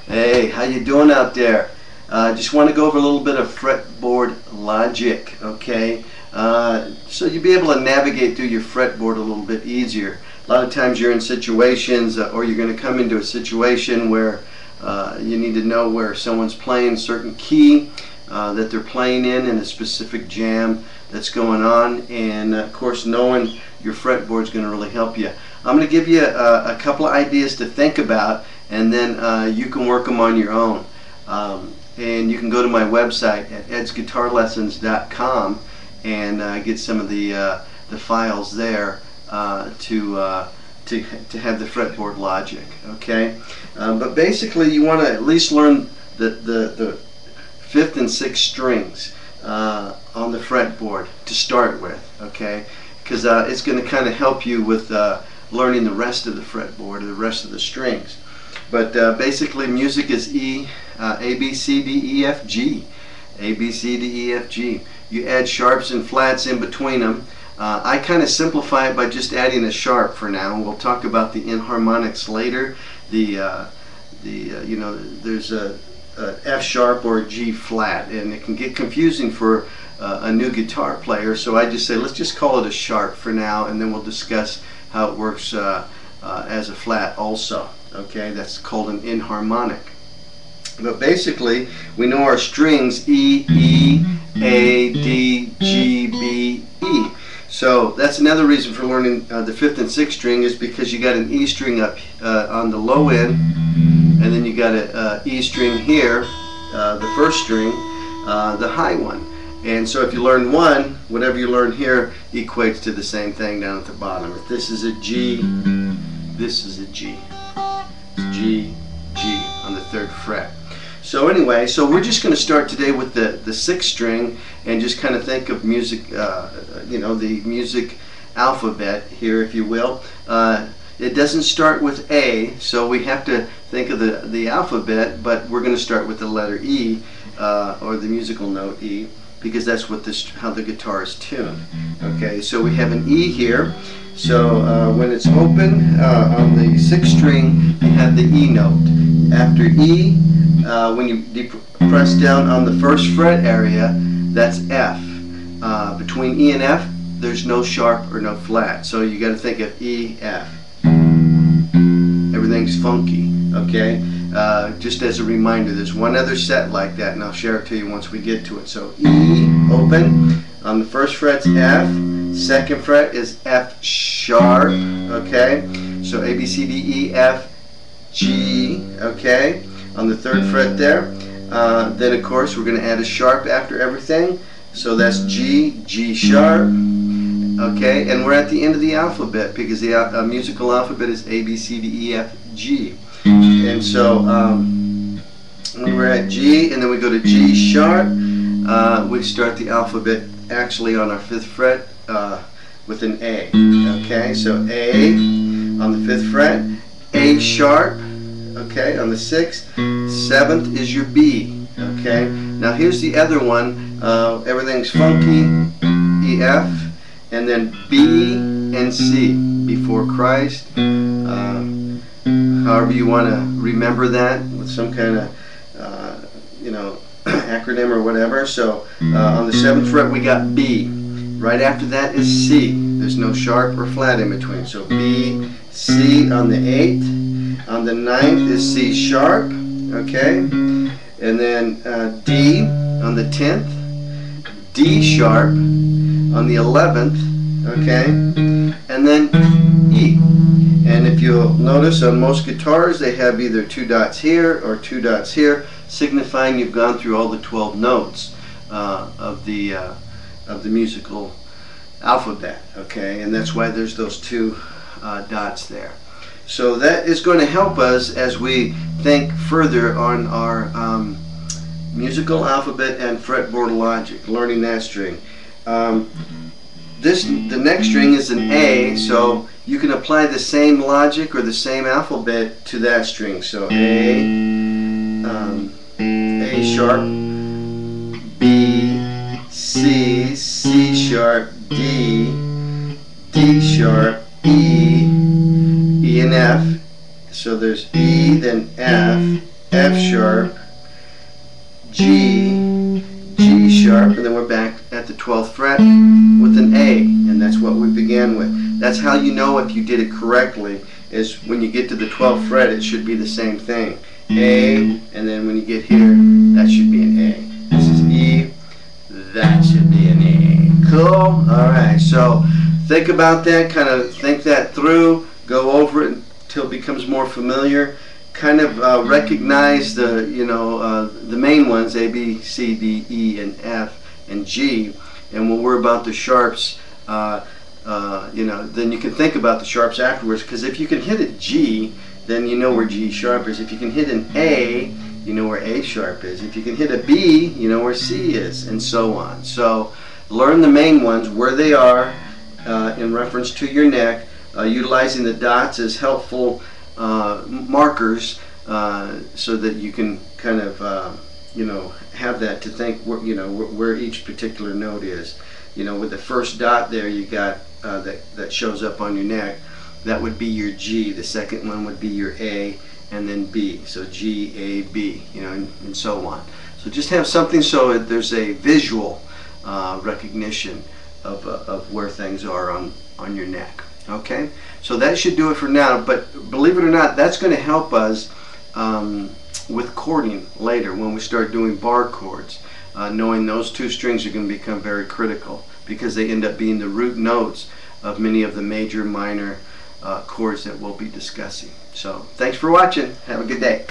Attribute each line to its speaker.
Speaker 1: Hey, how you doing out there? Just want to go over a little bit of fretboard logic, okay? So you'll be able to navigate through your fretboard a little bit easier. A lot of times you're in situations or you're going to come into a situation where you need to know where someone's playing a certain key that they're playing in a specific jam that's going on, and of course knowing your fretboard is going to really help you. I'm going to give you a couple of ideas to think about, and then you can work them on your own. And you can go to my website at edsguitarlessons.com and get some of the files there to have the fretboard logic. Okay, but basically you want to at least learn the fifth and sixth strings on the fretboard to start with. Okay, because it's going to kind of help you with learning the rest of the fretboard or the rest of the strings. But basically music is A, B, C, D, E, F, G. A, B, C, D, E, F, G. You add sharps and flats in between them. I kind of simplify it by just adding a sharp for now. We'll talk about the enharmonics later. You know, there's a F sharp or a G flat, and it can get confusing for a new guitar player. So I just say let's just call it a sharp for now, and then we'll discuss how it works as a flat also. Okay, that's called an enharmonic. But basically, we know our strings E, E, A, D, G, B, E. So that's another reason for learning the fifth and sixth string, is because you got an E string up on the low end, and then you got an E string here, the first string, the high one. And so if you learn one, whatever you learn here equates to the same thing down at the bottom. If this is a G, this is a G. G, G on the third fret. So anyway, so we're just going to start today with the sixth string and just kind of think of music, you know, the music alphabet here, if you will. It doesn't start with A, so we have to think of the alphabet, but we're going to start with the letter E, or the musical note E, because that's what how the guitar is tuned. Okay, so we have an E here. So when it's open on the sixth string, you have the E note. After E, when you press down on the first fret area, that's F. Between E and F, there's no sharp or no flat. So you got to think of E, F. Everything's funky. Okay. Just as a reminder, there's one other set like that, and I'll share it to you once we get to it. So E, open. On the first fret's F. Second fret is F sharp, okay? So A, B, C, D, E, F, G, okay? On the third fret there. Then of course we're going to add a sharp after everything. So that's G, G sharp, okay? And we're at the end of the alphabet, because the musical alphabet is A, B, C, D, E, F, G. And so when we're at G and then we go to G sharp, we start the alphabet actually on our fifth fret with an A. Okay, so A on the fifth fret, A sharp, okay, on the sixth, seventh is your B. Okay, now here's the other one, everything's funky, E, F, and then B and C, before Christ. However you want to remember that with some kind of you know, acronym or whatever. So on the seventh fret we got B. Right after that is C. There's no sharp or flat in between. So B, C on the eighth. On the ninth is C sharp. Okay. And then D on the 10th. D sharp on the 11th. Okay. And then E. And if you'll notice, on most guitars they have either two dots here or two dots here, signifying you've gone through all the 12 notes of the musical alphabet. Okay, and that's why there's those two dots there. So that is going to help us as we think further on our musical alphabet and fretboard logic, learning that string. The next string is an A, so you can apply the same logic or the same alphabet to that string. So A sharp, B, C, C sharp, D, D sharp, E, E and F. So there's E, then F, F sharp, G, G sharp, and then we're back at the 12th fret with an A, and that's what we began with. That's how you know if you did it correctly, is when you get to the 12th fret it should be the same thing. A, and then when you get here, that should be an A. This is E, that should be an A. Cool? Alright, so think about that, kind of think that through, go over it until it becomes more familiar. Kind of recognize the, the main ones, A, B, C, D, E, and F, and G, and when we're about the sharps, then you can think about the sharps afterwards, because if you can hit a G, then you know where G sharp is. If you can hit an A, you know where A sharp is. If you can hit a B, you know where C is, and so on. So learn the main ones, where they are in reference to your neck, utilizing the dots as helpful markers so that you can kind of have that to think where each particular note is. With the first dot there you got that shows up on your neck, that would be your G. The second one would be your A, and then B. So G, A, B, and so on. So just have something so that there's a visual recognition of where things are on your neck. Okay, so that should do it for now, but believe it or not, that's going to help us with chording later when we start doing bar chords. Knowing those two strings are going to become very critical, because they end up being the root notes of many of the major minor chords that we'll be discussing. So thanks for watching. Have a good day.